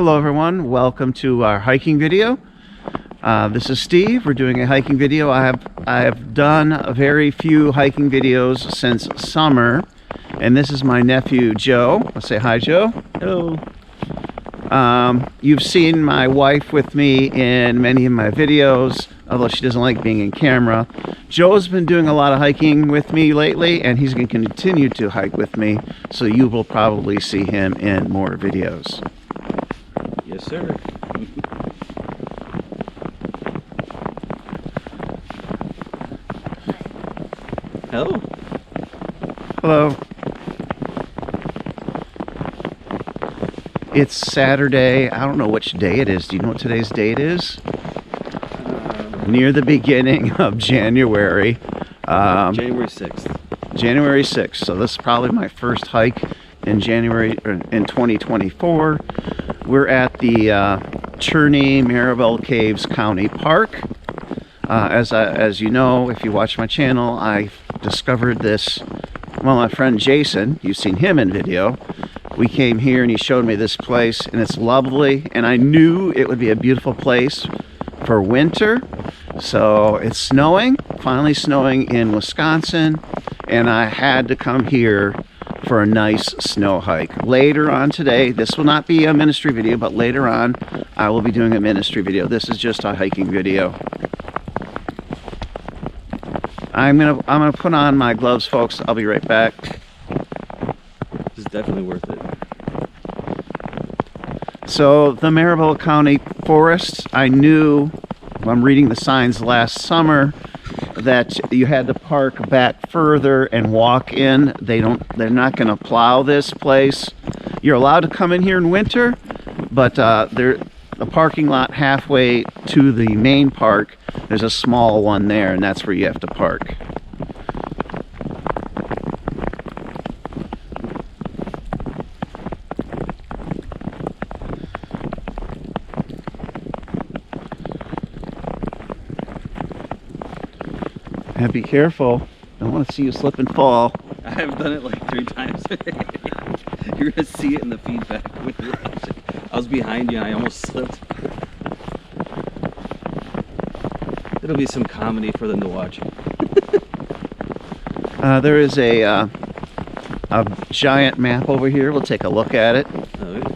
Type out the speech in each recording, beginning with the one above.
Hello everyone, welcome to our hiking video. This is Steve. We're doing a hiking video. I have done very few hiking videos since summer, and this is my nephew Joe. Let's say hi, Joe. Hello. You've seen my wife with me in many of my videos, although she doesn't like being in camera. Joe's been doing a lot of hiking with me lately, and he's going to continue to hike with me, so you will probably see him in more videos. Yes, sir. Hello. Hello. It's Saturday. I don't know which day it is. Do you know what today's date is? Near the beginning of January. January 6th. January 6th. So this is probably my first hike in January in 2024. We're at the Cherney Maribel Caves County Park. As you know, if you watch my channel, I discovered this. Well, my friend Jason, you've seen him in video. We came here and he showed me this place, and it's lovely. And I knew it would be a beautiful place for winter. So it's snowing, finally snowing in Wisconsin, and I had to come here for a nice snow hike. Later on today, this will not be a ministry video, but later on I will be doing a ministry video. This is just a hiking video. I'm gonna put on my gloves, folks. I'll be right back. This is definitely worth it. So the Maribel County Forests, I knew I'm reading the signs last summer that you had to park back further and walk in. They're not going to plow this place. You're allowed to come in here in winter, but the parking lot halfway to the main park, there's a small one there, and that's where you have to park. And be careful. I don't want to see you slip and fall. I have done it like 3 times. You're gonna see it in the feedback when you watch it. I was behind you and I almost slipped. It'll be some comedy for them to watch. There is a giant map over here. We'll take a look at it. Oh, yeah.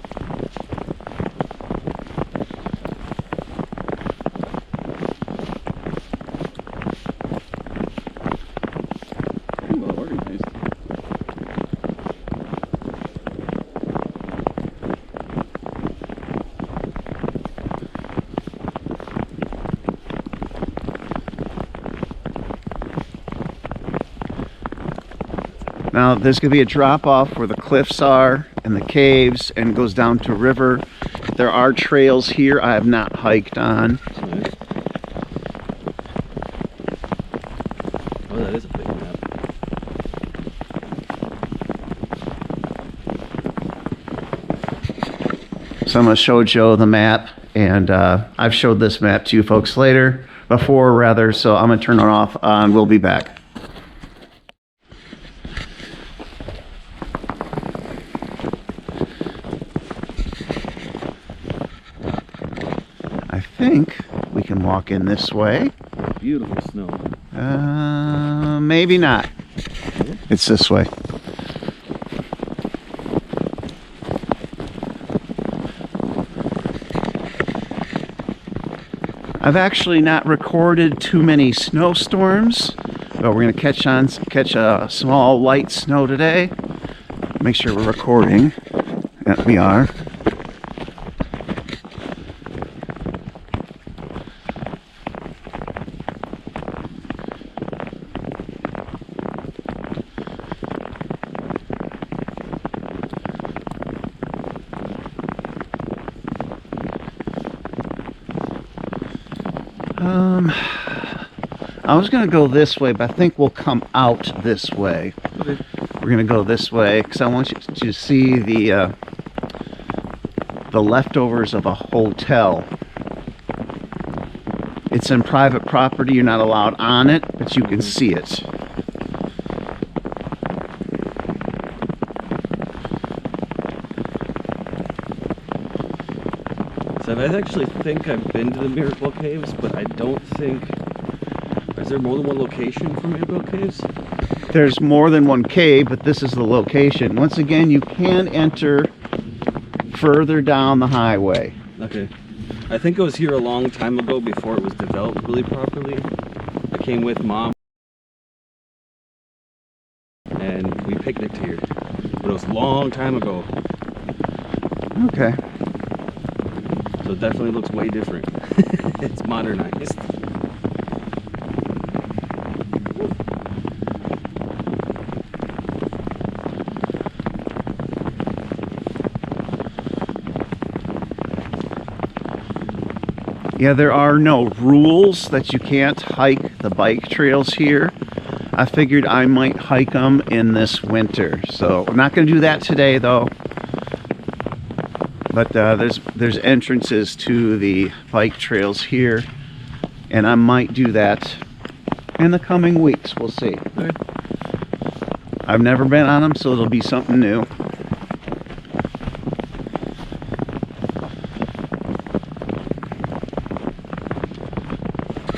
Now there's going to be a drop off where the cliffs are and the caves, and goes down to a river. There are trails here I have not hiked on. Oh, that is a big map. So I'm going to show Joe the map, and I've showed this map to you folks before rather, so I'm going to turn it off and we'll be back. I think we can walk in this way. Beautiful snow. Maybe not. It's this way. I've actually not recorded too many snowstorms, but we're going to catch a small light snow today. Make sure we're recording. Yeah, we are. I was going to go this way, but I think we'll come out this way. Okay. We're going to go this way because I want you to see the leftovers of a hotel. It's in private property. You're not allowed on it, but you can see it. So I actually think I've been to the Mirabel Caves, but I don't think... Is there more than one location for Mirabel Caves? There's more than one cave, but this is the location. Once again, you can enter further down the highway. Okay. I think I was here a long time ago before it was developed really properly. I came with Mom and we picnicked here, but it was a long time ago. Okay. So it definitely looks way different. It's modernized. Yeah, there are no rules that you can't hike the bike trails here. I figured I might hike them in this winter. So I'm not going to do that today though. But there's entrances to the bike trails here. And I might do that in the coming weeks. We'll see. Okay. I've never been on them, so it'll be something new.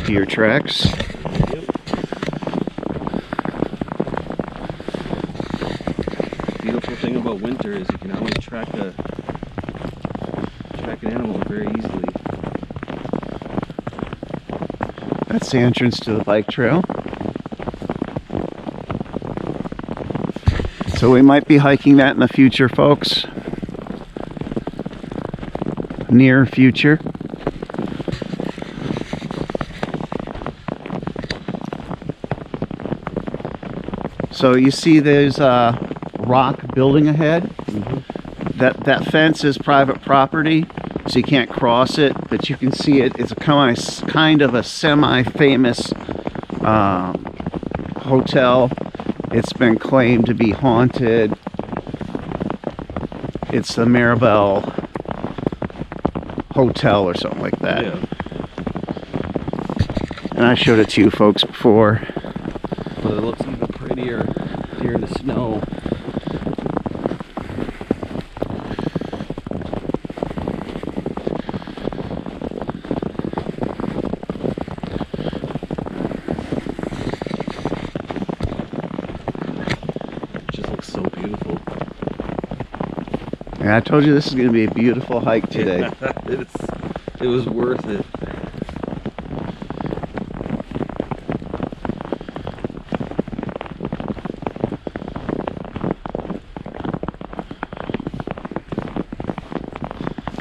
Deer tracks. Yep. Beautiful thing about winter is you can always track an animal very easily. That's the entrance to the bike trail. So we might be hiking that in the future, folks. Near future. So you see there's a rock building ahead. Mm-hmm. That fence is private property, so you can't cross it, but you can see it. It's a kind of a semi-famous hotel. It's been claimed to be haunted. It's the Maribel Hotel or something like that. Yeah. And I showed it to you folks before. But it looks even prettier here in the snow. It just looks so beautiful. And I told you this is going to be a beautiful hike today. Yeah, it was worth it.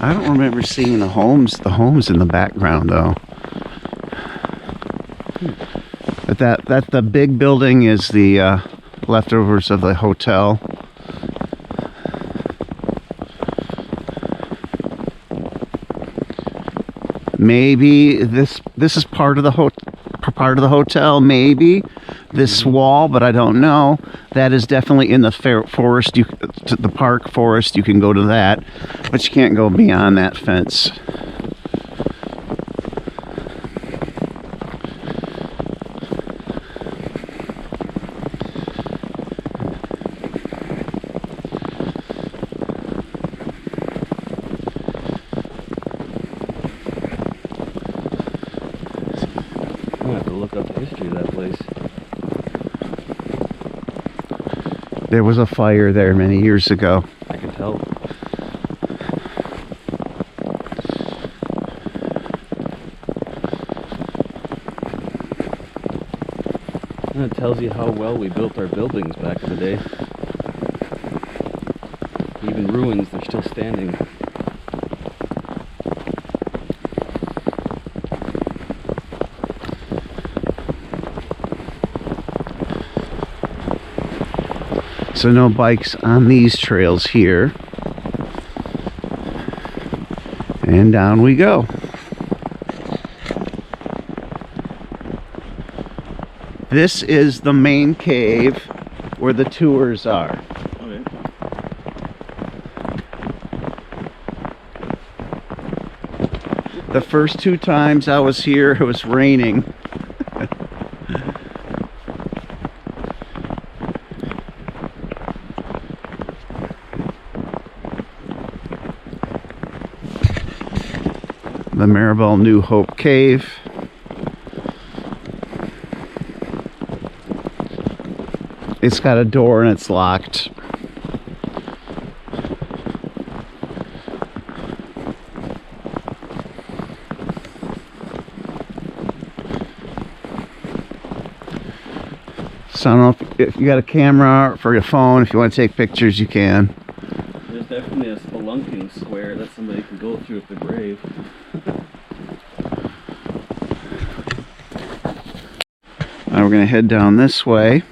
I don't remember seeing the homes in the background though. But that the big building is the leftovers of the hotel. Maybe this is part of the hotel. Maybe this wall, but I don't know. That is definitely in the forest. The park forest. You can go to that, but you can't go beyond that fence. I'm gonna have to look up the history of that place. There was a fire there many years ago. I can tell. And it tells you how well we built our buildings back in the day. Even ruins, they're still standing. So no bikes on these trails here. And down we go. This is the main cave where the tours are. Okay. The first two times I was here, it was raining. The Maribel New Hope Cave. It's got a door and it's locked. So I don't know if you got a camera for your phone, if you want to take pictures, you can. There's definitely a spelunking square that somebody can go through if they're brave. Now we're going to head down this way.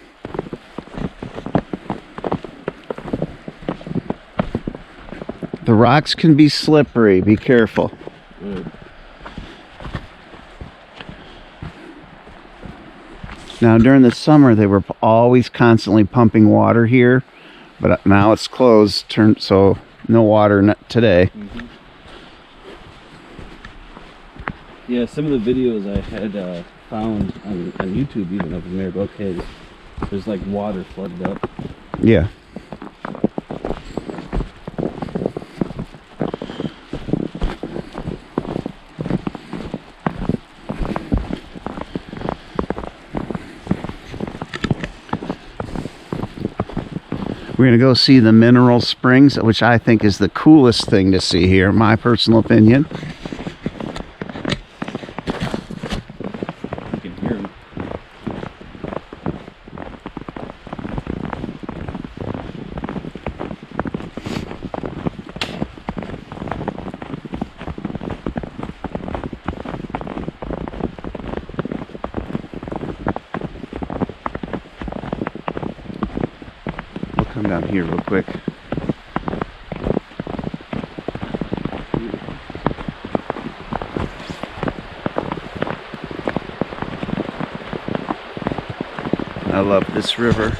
The rocks can be slippery, be careful. Now during the summer they were always constantly pumping water here, but now it's closed, so no water today. Mm-hmm. Yeah, some of the videos I had found on YouTube even of the Maribel Caves, there's like water flooded up. Yeah. We're going to go see the mineral springs, which I think is the coolest thing to see here, my personal opinion. You can hear them. Come down here real quick. I love this river.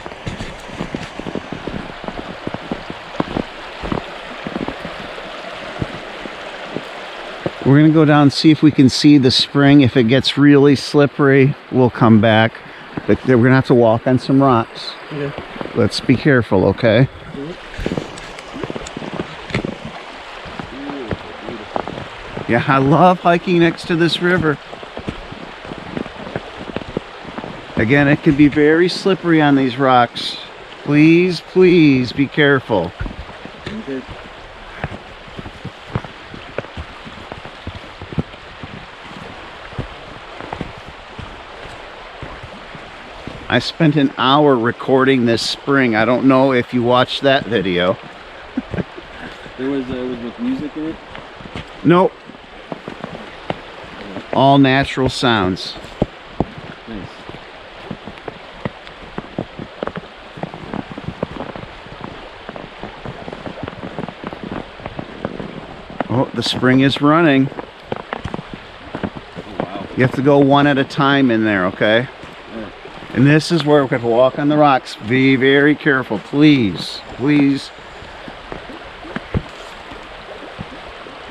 We're gonna go down and see if we can see the spring. If it gets really slippery, we'll come back. But we're gonna have to walk on some rocks. Yeah. Let's be careful, okay? Yeah, I love hiking next to this river. Again, it can be very slippery on these rocks. Please, please be careful. Okay. I spent an hour recording this spring. I don't know if you watched that video. There was with music in it? Nope. All natural sounds. Nice. Oh, the spring is running. Oh, wow. You have to go one at a time in there, okay? Yeah. And this is where we're going to walk on the rocks. Be very careful, please. Please.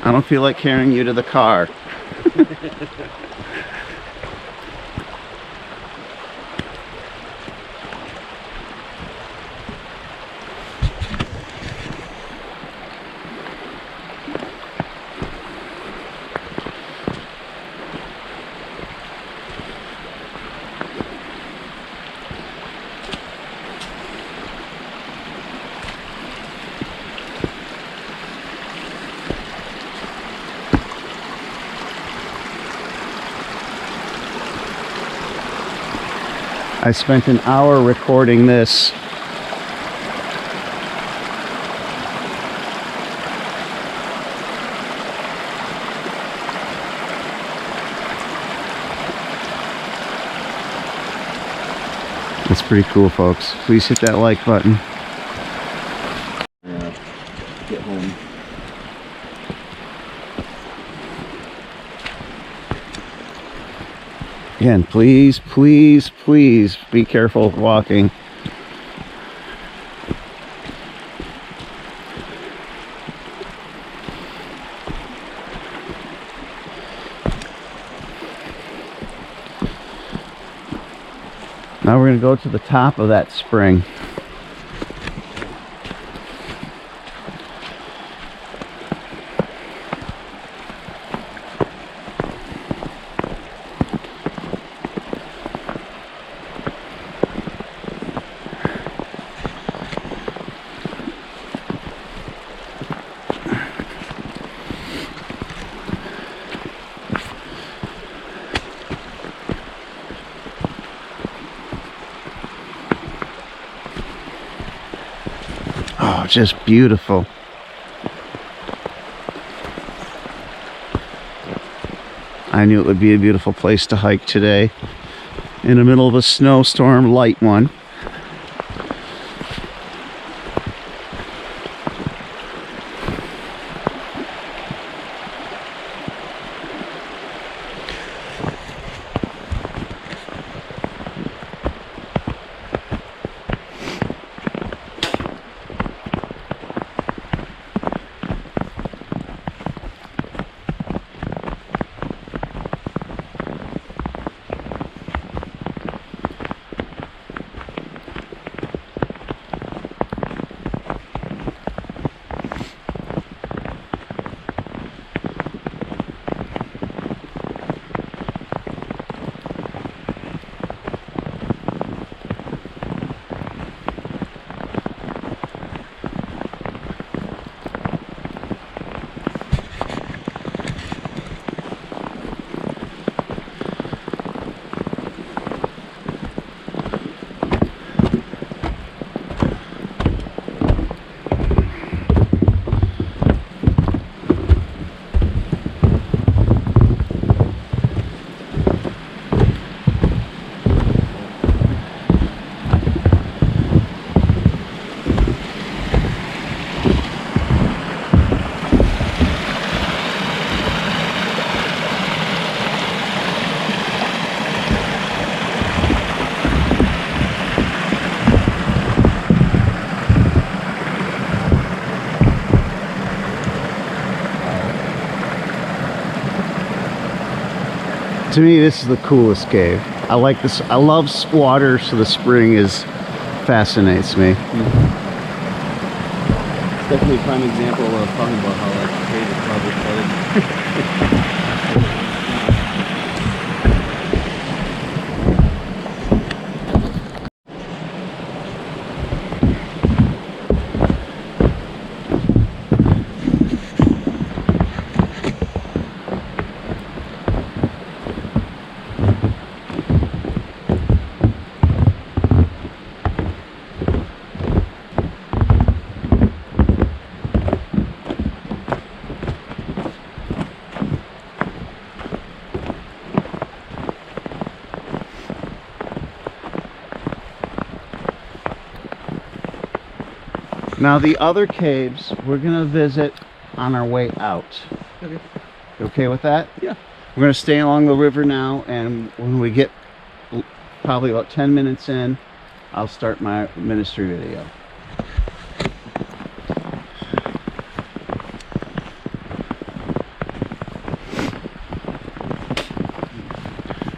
I don't feel like carrying you to the car. I spent an hour recording this. It's pretty cool, folks. Please hit that like button. Yeah. Get home. Again, please, please, please be careful walking. Now we're going to go to the top of that spring. just beautiful. I knew it would be a beautiful place to hike today in the middle of a snowstorm, light one. To me, this is the coolest cave. I like this. I love water, so the spring fascinates me. It's definitely a prime example of talking about how like the cave is probably flooded. Now the other caves we're gonna visit on our way out. Okay. You okay with that? Yeah. We're gonna stay along the river now, and when we get probably about 10 minutes in, I'll start my ministry video.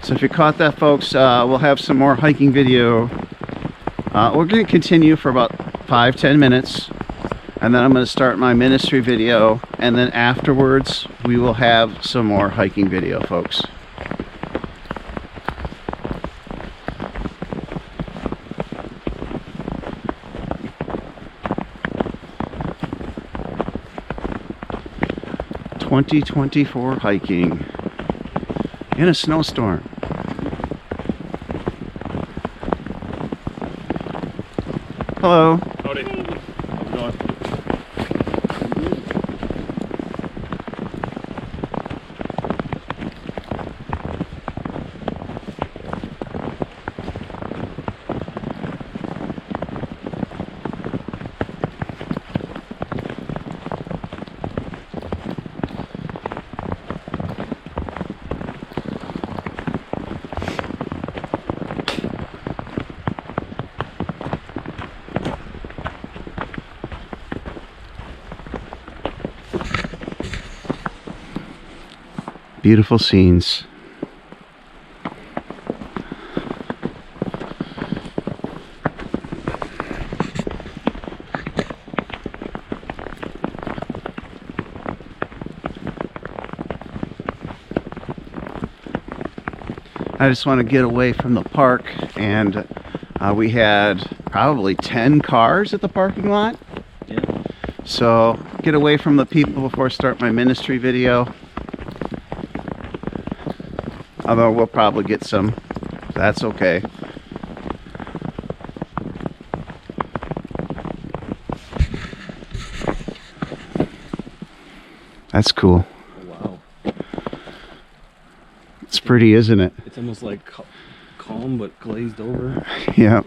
So if you caught that, folks, we'll have some more hiking video. We're going to continue for about 5-10 minutes, and then I'm going to start my ministry video, and then afterwards we will have some more hiking video, folks. (2024) hiking in a snowstorm. Hello. Howdy. How's it going? Beautiful scenes. I just want to get away from the park, and we had probably 10 cars at the parking lot. Yeah. So get away from the people before I start my ministry video. Although we'll probably get some. That's okay. That's cool. Oh, wow. It's pretty, isn't it? It's almost like calm but glazed over. Yep.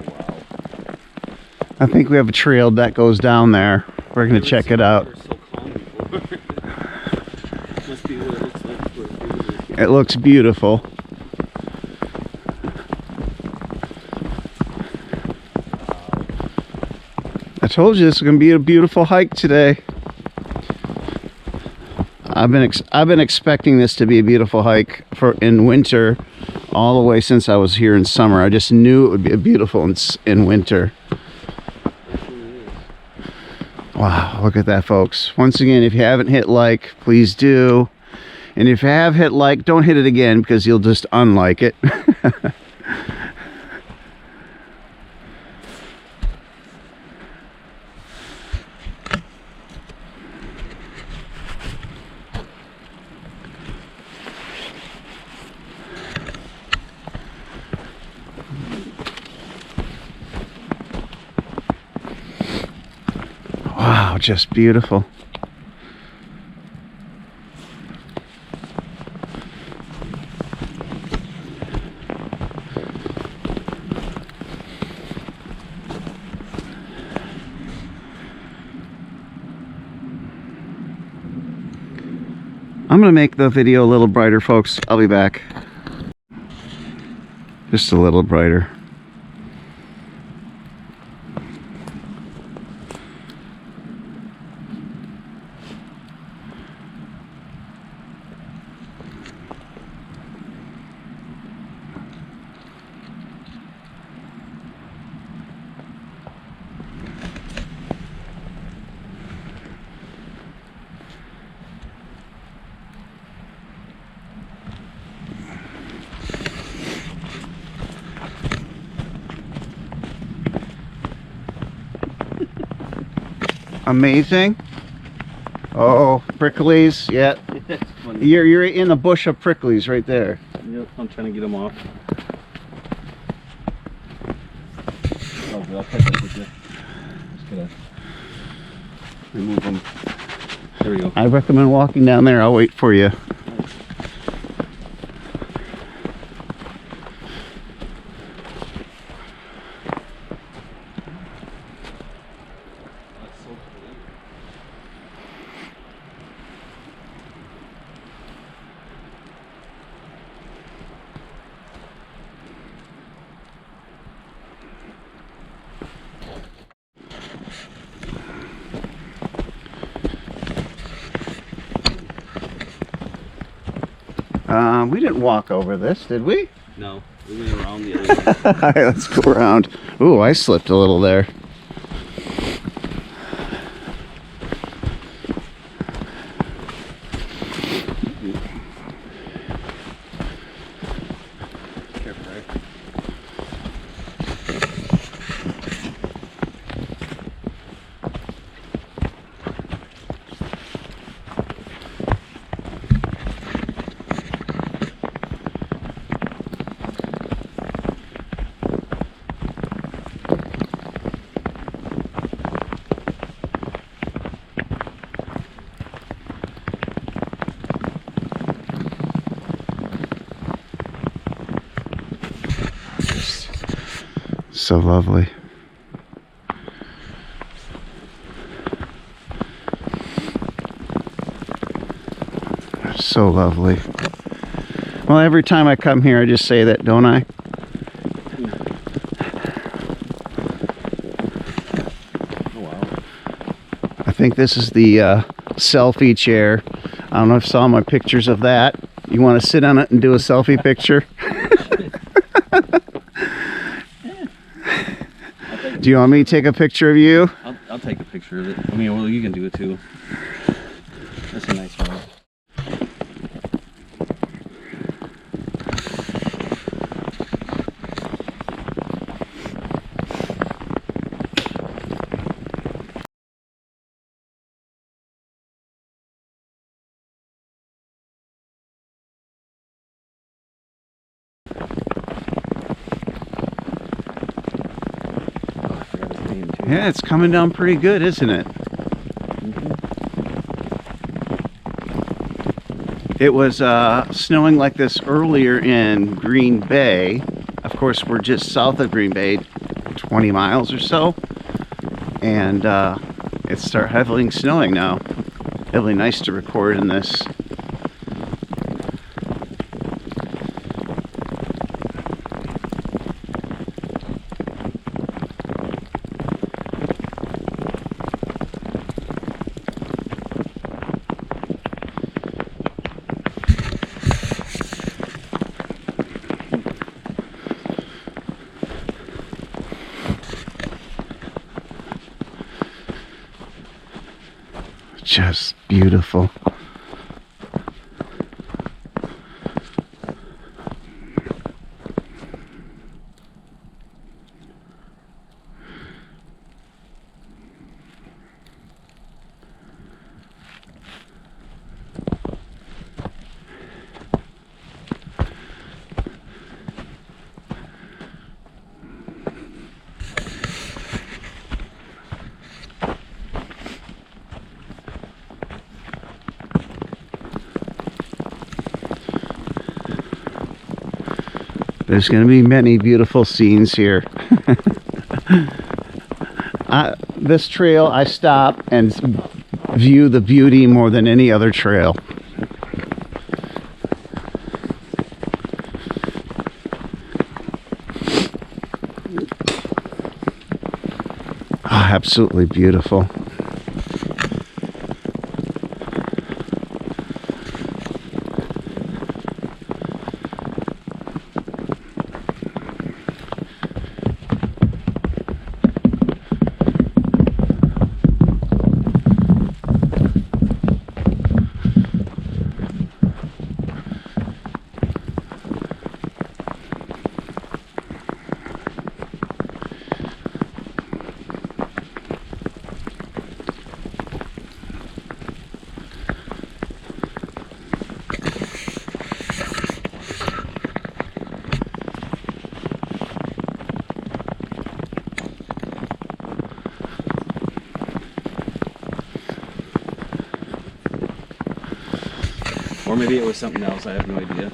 Wow. I think we have a trail that goes down there. We're gonna check it out. So calm before. Must be what it looks like for visitors. It looks beautiful. I told you this is gonna be a beautiful hike today. I've been expecting this to be a beautiful hike in winter, all the way since I was here in summer. I just knew it would be beautiful in winter. Wow, look at that, folks. Once again, if you haven't hit like, please do. And if you have hit like, don't hit it again because you'll just unlike it. Wow, just beautiful. I'm gonna make the video a little brighter, folks. I'll be back. Just a little brighter. Amazing. Oh, pricklies. Yeah. That's funny. You're in the bush of pricklies right there. Yep, I'm trying to get them off. Oh, good. I'll catch up with you. Just gonna remove them. There we go. I recommend walking down there. I'll wait for you. That's so cool. We didn't walk over this, did we? No, we went around the other way. All right, let's go around. Ooh, I slipped a little there. Careful, right? So lovely. So lovely. Well, every time I come here, I just say that, don't I? Oh, wow. I think this is the selfie chair. I don't know if you saw my pictures of that. You want to sit on it and do a selfie picture? Do you want me to take a picture of you? I'll take a picture of it. I mean, well, you can do it too. That's a nice one. Oh, I forgot his name too. Yeah, it's coming down pretty good, isn't it? It was snowing like this earlier in Green Bay. Of course, we're just south of Green Bay, 20 miles or so. And it's start heavily snowing now. Really nice to record in this. Just beautiful. There's going to be many beautiful scenes here. This trail, I stop and view the beauty more than any other trail. Absolutely beautiful. Or maybe it was something else, I have no idea.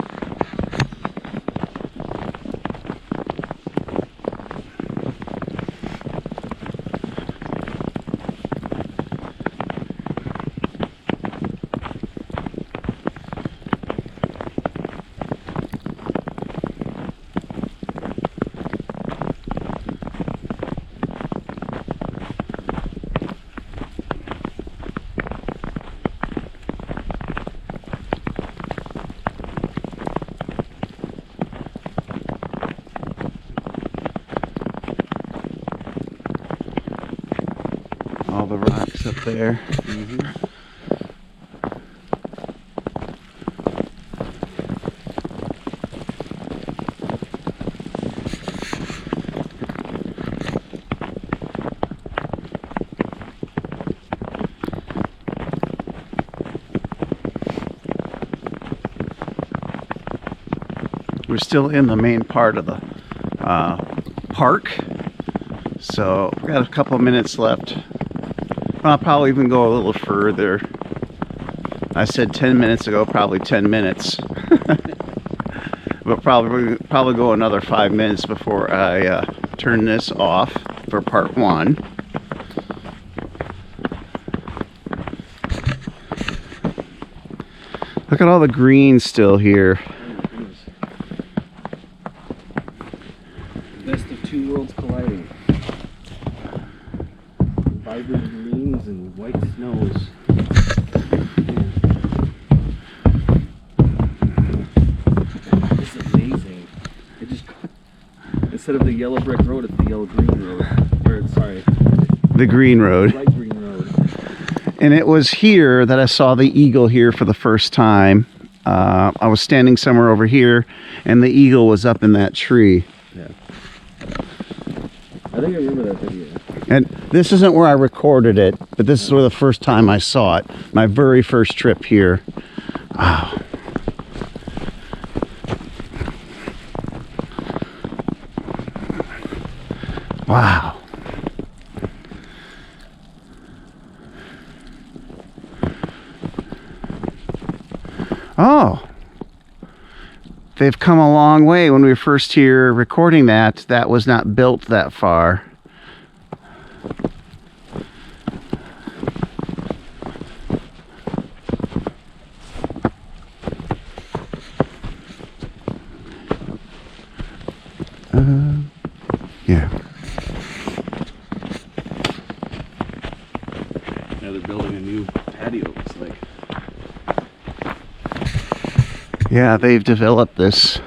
All the rocks up there. We're still in the main part of the park, so we've got a couple of minutes left. I'll probably even go a little further. I said 10 minutes ago, probably 10 minutes. But probably go another 5 minutes before I turn this off for part one. Look at all the green still here. Best of two worlds colliding. Vibrant greens and white snows. This is amazing. It just, instead of the yellow brick road, it's the yellow green road. Or sorry, The green road. light green road. And it was here that I saw the eagle here for the first time. I was standing somewhere over here, and the eagle was up in that tree. Yeah. I think I remember that video. And this isn't where I recorded it, but this is where the first time I saw it. My very first trip here. Wow. Wow. Oh, they've come a long way. When we were first here recording that was not built that far. Yeah. Now they're building a new patio, looks like. Yeah, they've developed this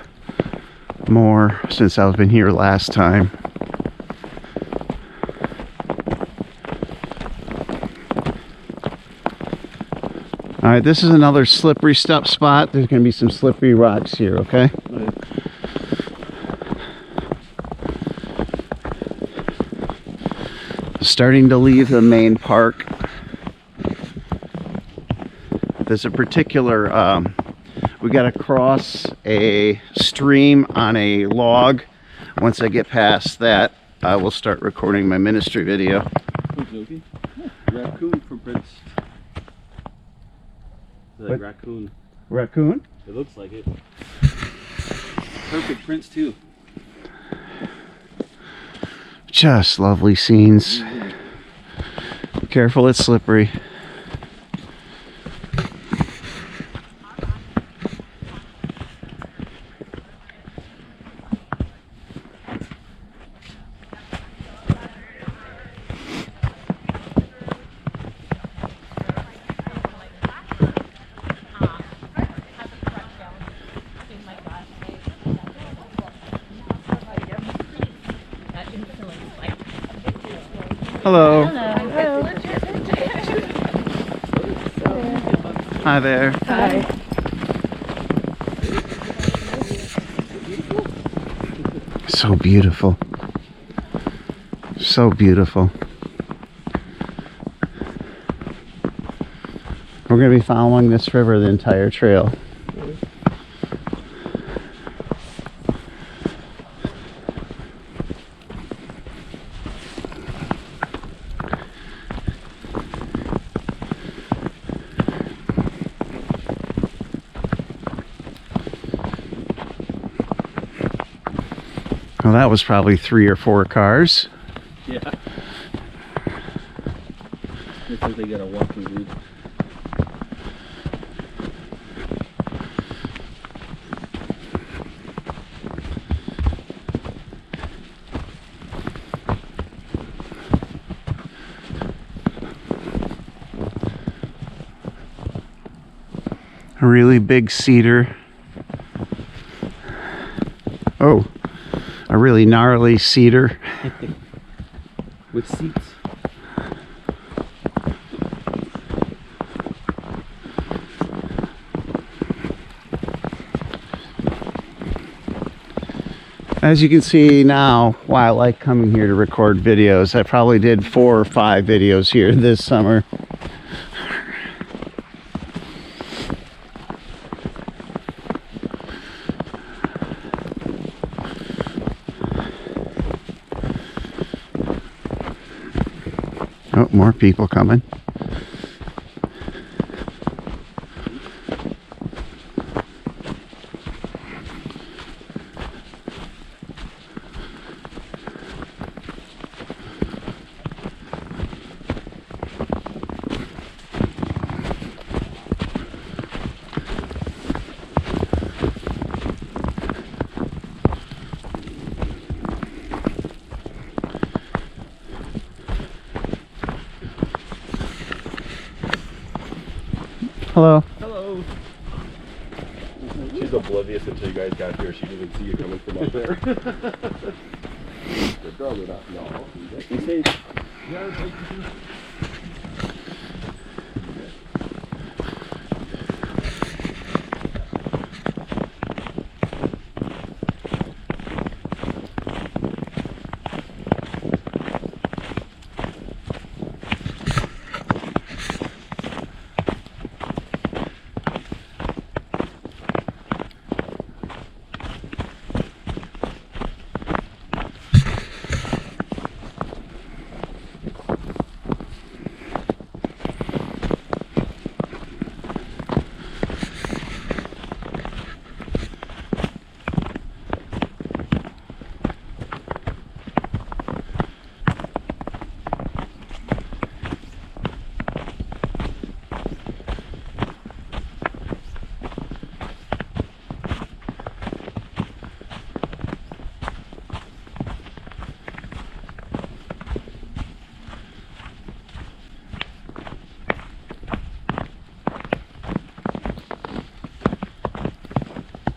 more since I've been here last time. All right, this is another slippery step spot. There's going to be some slippery rocks here, okay? Starting to leave the main park. There's a particular, we got to cross a stream on a log. Once I get past that, I will start recording my ministry video. Okay. Raccoon footprints. Like raccoon. Raccoon? It looks like it. Perfect prints too. Just lovely scenes. Careful, it's slippery. Hello. Hi there. Hi. So beautiful. So beautiful. We're going to be following this river the entire trail. Well, that was probably 3 or 4 cars. Yeah. Looks like they got a walking route. A really big cedar. Oh, a really gnarly cedar. With seats. As you can see now, why I like coming here to record videos. I probably did 4 or 5 videos here this summer. Oh, more people coming. Hello. Hello. She's oblivious until you guys got here. She didn't even see you coming from up there. They're probably not. No. You say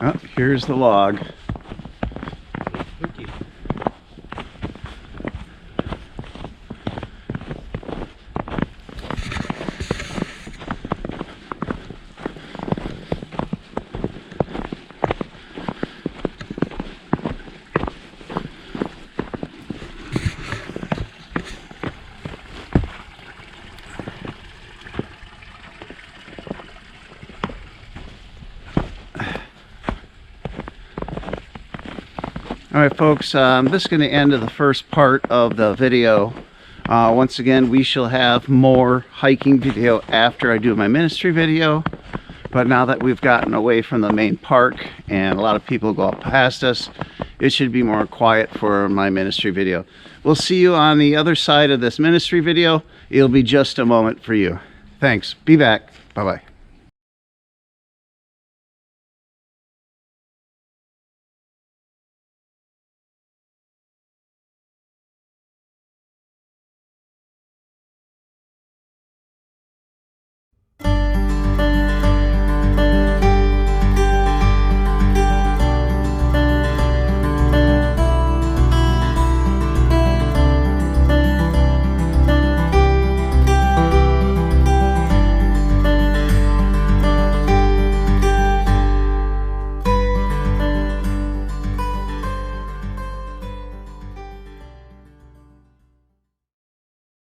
Oh, here's the log. Alright folks, this is going to end the first part of the video. Once again, we shall have more hiking video after I do my ministry video. But now that we've gotten away from the main park and a lot of people go up past us, it should be more quiet for my ministry video. We'll see you on the other side of this ministry video. It'll be just a moment for you. Thanks. Be back. Bye-bye.